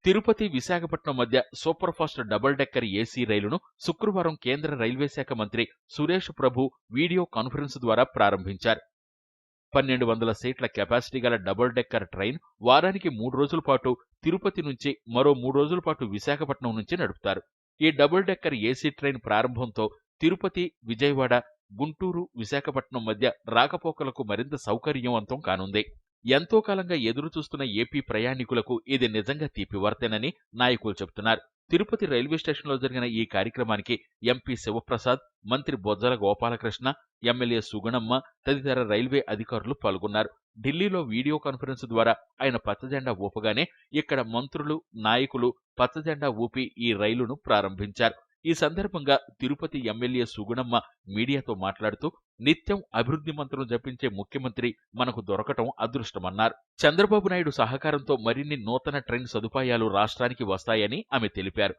తిరుపతి, విశాఖపట్నం మధ్య super fast double decker AC రైలును శుక్రవారం కేంద్ర రైల్వే శాఖ మంత్రి సురేష్ ప్రభు వీడియో కాన్ఫరెన్స్ ద్వారా ప్రారంభించారు. 1200 సీట్ల కెపాసిటీ గల డబుల్ డెక్కర్ ట్రైన్ వారానికి 3 రోజుల పాటు తిరుపతి నుంచి, మరో 3 రోజుల పాటు విశాఖపట్నం నుంచి నడుపుతారు. ఈ డబుల్ డెక్కర్ ఏసీ ట్రైన్ ప్రారంభంతో తిరుపతి, విజయవాడ, గుంటూరు, విశాఖపట్నం మధ్య రాకపోకలకు మరింత సౌకర్యవంతం కానుంది. ఎంతో కాలంగా ఎదురుచూస్తున్న ఏపీ ప్రయాణికులకు ఇది నిజంగా తీపివార్తేనని నాయకులు చెబుతున్నారు. తిరుపతి రైల్వే స్టేషన్లో జరిగిన ఈ కార్యక్రమానికి ఎంపీ శివప్రసాద్, మంత్రి బొజ్జల గోపాలకృష్ణ, ఎమ్మెల్యే సుగుణమ్మ తదితర రైల్వే అధికారులు పాల్గొన్నారు. ఢిల్లీలో వీడియో కాన్ఫరెన్స్ ద్వారా ఆయన పచ్చజెండా ఊపగానే ఇక్కడ మంత్రులు, నాయకులు పచ్చజెండా ఊపి ఈ రైలును ప్రారంభించారు. ఈ సందర్భంగా తిరుపతి ఎమ్మెల్యే సుగుణమ్మ మీడియాతో మాట్లాడుతూ, నిత్యం అభివృద్ధి మంత్రం జపించే ముఖ్యమంత్రి మనకు దొరకటం అదృష్టమన్నారు. చంద్రబాబు నాయుడు సహకారంతో మరిన్ని నూతన ట్రైన్ సదుపాయాలు రాష్ట్రానికి వస్తాయని ఆమె తెలిపారు.